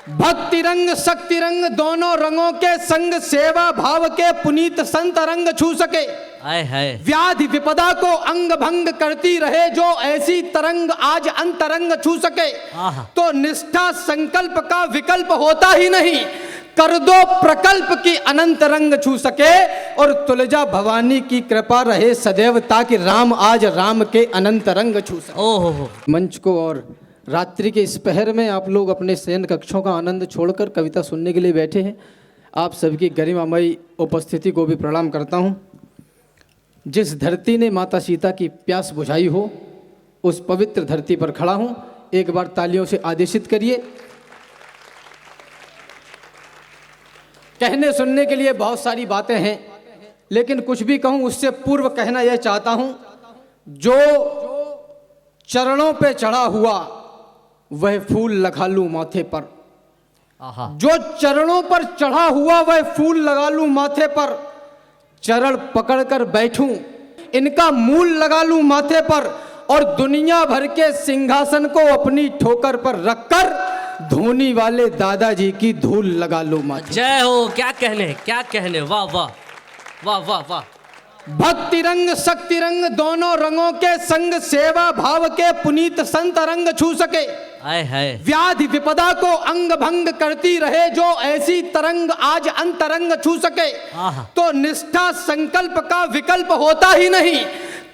भक्ति रंग शक्ति रंग दोनों रंगों के संग सेवा भाव के पुनीत संत रंग छू सके। व्याधि विपदा को अंग भंग करती रहे जो ऐसी तरंग आज अंतरंग छू सके। तो निष्ठा संकल्प का विकल्प होता ही नहीं, कर दो प्रकल्प की अनंत रंग छू सके। और तुलजा भवानी की कृपा रहे सदैव ताकि राम आज राम के अनंत रंग छू सके। मंच को और रात्रि के इस पहर में आप लोग अपने शयन कक्षों का आनंद छोड़कर कविता सुनने के लिए बैठे हैं। आप सबकी गरिमामयी उपस्थिति को भी प्रणाम करता हूं। जिस धरती ने माता सीता की प्यास बुझाई हो उस पवित्र धरती पर खड़ा हूं। एक बार तालियों से आदेशित करिए। कहने सुनने के लिए बहुत सारी बातें हैं, लेकिन कुछ भी कहूं उससे पूर्व कहना यह चाहता हूं, जो चरणों पे चढ़ा हुआ वह फूल लगा लूं माथे पर। जो चरणों पर चढ़ा हुआ वह फूल लगा लूं माथे पर। चरण पकड़कर बैठूं इनका मूल लगा लूं माथे पर। और दुनिया भर के सिंहासन को अपनी ठोकर पर रखकर धोनी वाले दादाजी की धूल लगा लूं माथे। जय हो। क्या कहने वाह वाह वाह वाह वाह। भक्ति रंग शक्ति रंग दोनों रंगों के संग सेवा भाव के पुनीत संत रंग छू सके। व्याधि विपदा को अंग भंग करती रहे जो ऐसी तरंग आज अंतरंग छू सके। तो निष्ठा संकल्प का विकल्प होता ही नहीं,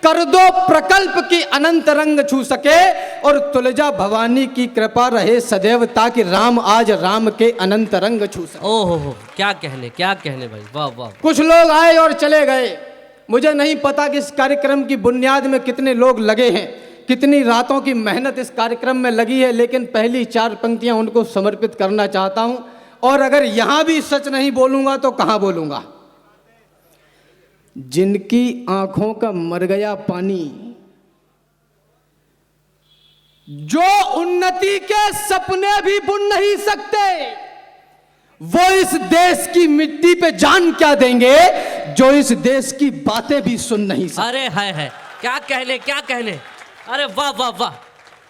कर दो प्रकल्प की अनंत रंग छू सके। और तुलजा भवानी की कृपा रहे सदैव ताकि राम आज राम के अनंत रंग छू सके। ओहो, क्या कहने भाई, वाह वाह। कुछ लोग आए और चले गए। मुझे नहीं पता कि इस कार्यक्रम की बुनियाद में कितने लोग लगे हैं, कितनी रातों की मेहनत इस कार्यक्रम में लगी है, लेकिन पहली 4 पंक्तियां उनको समर्पित करना चाहता हूं। और अगर यहां भी सच नहीं बोलूंगा तो कहां बोलूंगा। जिनकी आंखों का मर गया पानी, जो उन्नति के सपने भी बुन नहीं सकते, वो इस देश की मिट्टी पे जान क्या देंगे जो इस देश की बातें भी सुन नहीं सकते। अरे है क्या कहने। अरे वाह वाह वाह।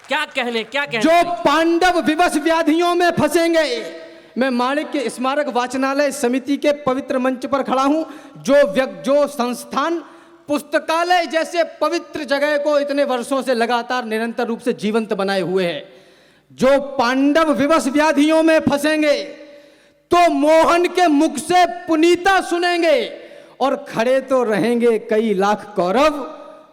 क्या कहने। जो पांडव विवश व्याधियों में फंसेंगे। मैं माणिक्य स्मारक वाचनालय समिति के पवित्र मंच पर खड़ा हूं। जो संस्थान पुस्तकालय जैसे पवित्र जगह को इतने वर्षों से लगातार निरंतर रूप से जीवंत बनाए हुए है। जो पांडव विवश व्याधियों में फंसेंगे तो मोहन के मुख से पुनीता सुनेंगे। और खड़े तो रहेंगे कई लाख कौरव,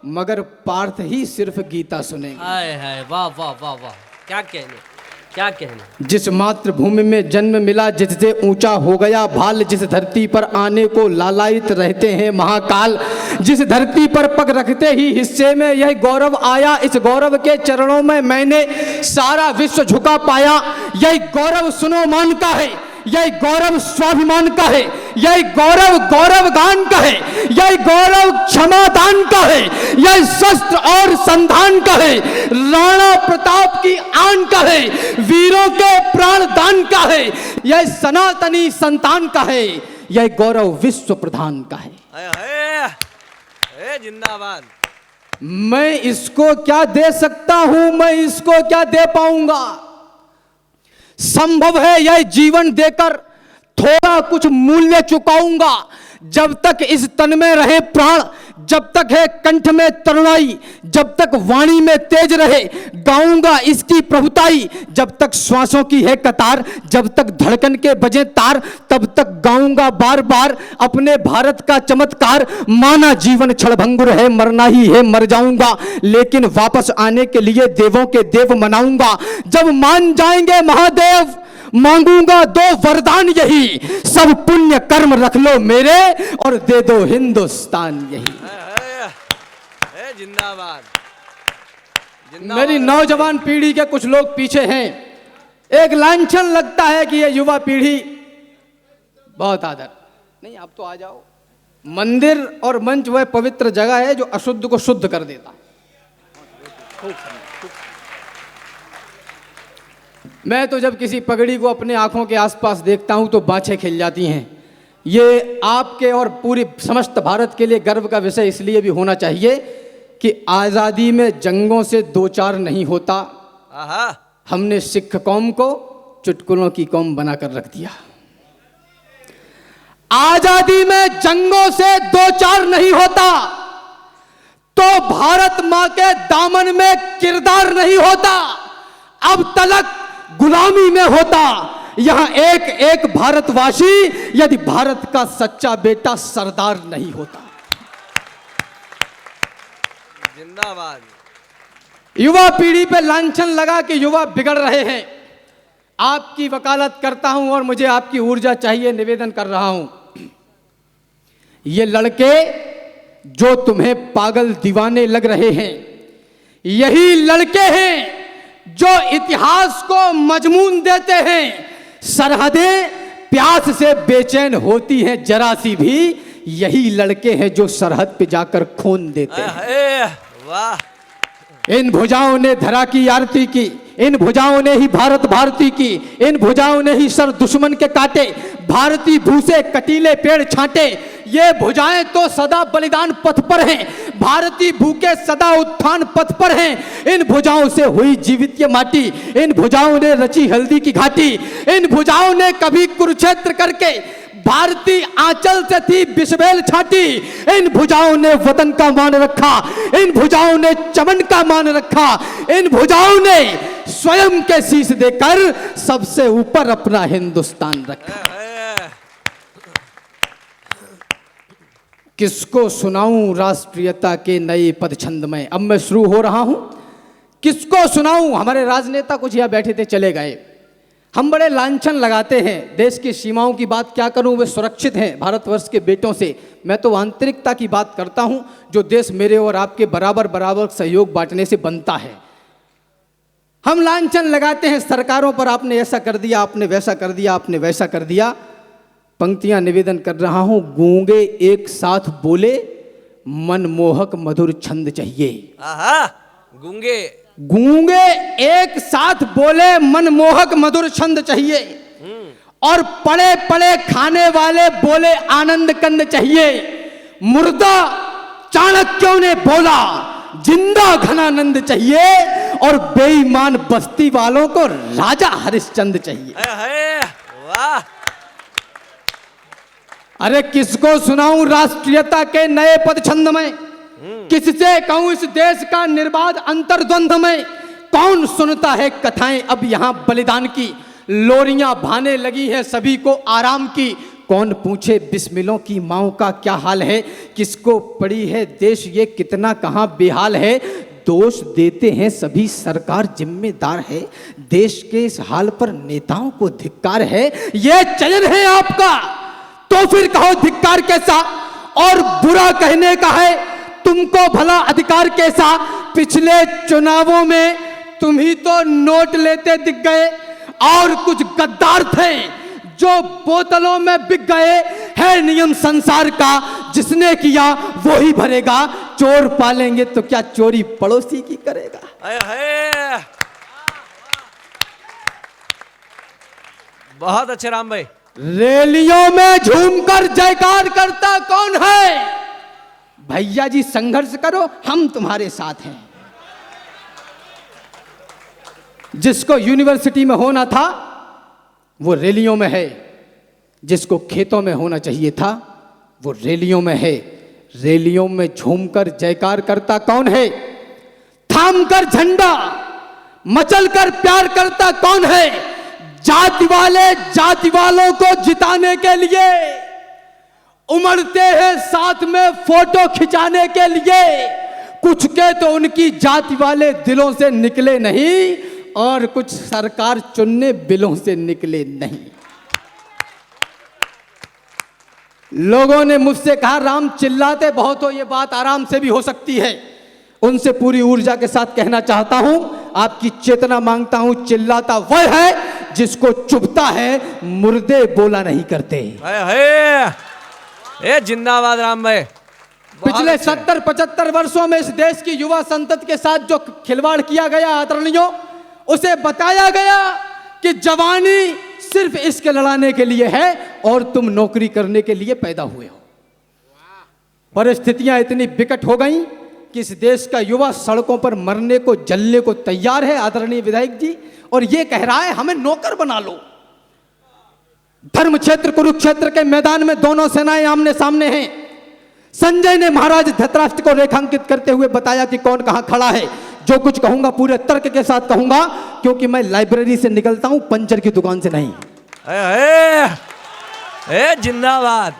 मगर पार्थ ही सिर्फ गीता सुनेंगे। हाय वाह वाह वाह वाह। क्या कहने। जिस मातृभूमि में जन्म मिला जिससे ऊंचा हो गया भाल, जिस धरती पर आने को लालायित रहते हैं महाकाल, जिस धरती पर पग रखते ही हिस्से में यह गौरव आया, इस गौरव के चरणों में मैंने सारा विश्व झुका पाया। यह गौरव सुनो मान का है, यह गौरव स्वाभिमान का है, यह गौरव गौरव गान का है, यह गौरव क्षमादान का है, यह शस्त्र और संधान का है, राणा प्रताप की आन का है, वीरों के प्राण दान का है, यह सनातनी संतान का है, यह गौरव विश्व प्रधान का है। जिंदाबाद। मैं इसको क्या दे सकता हूं, मैं इसको क्या दे पाऊंगा। संभव है यह जीवन देकर थोड़ा कुछ मूल्य चुकाऊंगा। जब तक इस तन में रहे प्राण, जब तक है कंठ में तरुणाई, जब तक वाणी में तेज रहे गाऊंगा इसकी प्रभुताई। जब तक श्वासों की है कतार, जब तक धड़कन के बजे तार, तब तक गाऊंगा बार बार अपने भारत का चमत्कार। माना जीवन क्षणभंगुर है, मरना ही है, मर जाऊंगा, लेकिन वापस आने के लिए देवों के देव मनाऊंगा। जब मान जाएंगे महादेव मांगूंगा 2 वरदान यही, सब पुण्य कर्म रख लो मेरे और दे दो हिंदुस्तान यही। जिंदाबाद। मेरी नौजवान पीढ़ी के कुछ लोग पीछे हैं। एक लांछन लगता है कि ये युवा पीढ़ी बहुत आदर नहीं। आप तो आ जाओ। मंदिर और मंच वह पवित्र जगह है जो अशुद्ध को शुद्ध कर देता। मैं तो जब किसी पगड़ी को अपने आंखों के आसपास देखता हूं तो बाछें खिल जाती हैं। ये आपके और पूरी समस्त भारत के लिए गर्व का विषय इसलिए भी होना चाहिए कि आज़ादी में जंगों से 2-4 नहीं होता। हमने सिख कौम को चुटकुलों की कौम बनाकर रख दिया। आजादी में जंगों से दो चार नहीं होता तो भारत मां के दामन में किरदार नहीं होता, अब तलक गुलामी में होता। यहां एक एक भारतवासी यदि भारत का सच्चा बेटा सरदार नहीं होता। जिंदाबाद। युवा पीढ़ी पे लांछन लगा कि युवा बिगड़ रहे हैं। आपकी वकालत करता हूं और मुझे आपकी ऊर्जा चाहिए, निवेदन कर रहा हूं। ये लड़के जो तुम्हें पागल दीवाने लग रहे हैं, यही लड़के हैं जो इतिहास को मजमून देते हैं। सरहदें प्यास से बेचैन होती हैं जरा सी भी, यही लड़के हैं जो सरहद पे जाकर खून देते हैं। वाह। इन भुजाओं ने धरा की आरती की, इन भुजाओं ने ही भारत भारती की, इन भुजाओं ने ही सर दुश्मन के काटे, भारतीय भूसे कटीले पेड़ छांटे। ये भुजाएं तो सदा बलिदान पथ पर हैं, भारतीय भूखे सदा उत्थान पथ पर हैं। इन भुजाओं से हुई जीवित ये माटी, इन भुजाओं ने रची हल्दी की घाटी, इन भुजाओं ने कभी कुरुक्षेत्र करके भारतीय आंचल से थी बिस्बेल छाटी। इन भुजाओं ने वतन का मान रखा, इन भुजाओं ने चमन का मान रखा, इन भुजाओं ने स्वयं के शीश देकर सबसे ऊपर अपना हिंदुस्तान रखा। किसको सुनाऊं राष्ट्रीयता के नए पद छंद में, अब मैं शुरू हो रहा हूं। किसको सुनाऊं, हमारे राजनेता कुछ यहां बैठे थे चले गए। हम बड़े लांछन लगाते हैं, देश की सीमाओं की बात क्या करूं, वे सुरक्षित हैं भारतवर्ष के बेटों से। मैं तो आंतरिकता की बात करता हूं, जो देश मेरे और आपके बराबर बराबर सहयोग बांटने से बनता है। हम लांछन लगाते हैं सरकारों पर, आपने ऐसा कर दिया, आपने वैसा कर दिया, आपने वैसा कर दिया। पंक्तियां निवेदन कर रहा हूं। गूंगे एक साथ बोले, मनमोहक मधुर छंद चाहिए। गूंगे गूंगे एक साथ बोले, मनमोहक मधुर छंद चाहिए। और पड़े पड़े खाने वाले बोले, आनंद कंद चाहिए। मुर्दा चाणक्यों ने बोला, जिंदा घनानंद चाहिए। और बेईमान बस्ती वालों को राजा हरिश्चंद्र चाहिए। वाह। अरे किसको सुनाऊं राष्ट्रीयता के नए पद छंद में, किससे कहूं इस देश का निर्बाध अंतर्द्वंद में। कौन सुनता है कथाएं अब यहां बलिदान की, लोरियां भाने लगी है सभी को आराम की। कौन पूछे बिस्मिलों की माओ का क्या हाल है, किसको पड़ी है देश ये कितना कहां बेहाल है। दोष देते हैं सभी सरकार जिम्मेदार है, देश के इस हाल पर नेताओं को धिक्कार है। ये चयन है आपका तो फिर कहो धिक्कार कैसा, और बुरा कहने का है तुमको भला अधिकार कैसा। पिछले चुनावों में तुम ही तो नोट लेते दिख गए, और कुछ गद्दार थे जो बोतलों में बिक गए। है नियम संसार का, जिसने किया वो ही भरेगा। चोर पालेंगे तो क्या चोरी पड़ोसी की करेगा। बहुत अच्छे राम भाई। रैलियों में झूमकर जयकार करता कौन है, भैया जी संघर्ष करो हम तुम्हारे साथ हैं। जिसको यूनिवर्सिटी में होना था वो रैलियों में है, जिसको खेतों में होना चाहिए था वो रैलियों में है। रैलियों में झूमकर जयकार करता कौन है, थामकर झंडा मचलकर प्यार करता कौन है। जाति वाले जाति वालों को जिताने के लिए उमड़ते हैं साथ में फोटो खिंचाने के लिए। कुछ के तो उनकी जाति वाले दिलों से निकले नहीं, और कुछ सरकार चुनने बिलों से निकले नहीं। लोगों ने मुझसे कहा राम चिल्लाते बहुत हो, ये बात आराम से भी हो सकती है। उनसे पूरी ऊर्जा के साथ कहना चाहता हूं, आपकी चेतना मांगता हूं, चिल्लाता वह है जिसको चुभता है, मुर्दे बोला नहीं करते। जिंदाबाद राम भाई। पिछले 70-75 वर्षों में इस देश की युवा संतति के साथ जो खिलवाड़ किया गया आदरणीयों, उसे बताया गया कि जवानी सिर्फ इश्क लड़ाने के लिए है और तुम नौकरी करने के लिए पैदा हुए हो। परिस्थितियां इतनी विकट हो गईं कि इस देश का युवा सड़कों पर मरने को जलने को तैयार है आदरणीय विधायक जी, और ये कह रहा है हमें नौकर बना लो। धर्म क्षेत्र कुरुक्षेत्र के मैदान में दोनों सेनाएं आमने सामने हैं। संजय ने महाराज धृतराष्ट्र को रेखांकित करते हुए बताया कि कौन कहां खड़ा है। जो कुछ कहूंगा पूरे तर्क के साथ कहूंगा, क्योंकि मैं लाइब्रेरी से निकलता हूं, पंचर की दुकान से नहीं। ए जिंदाबाद।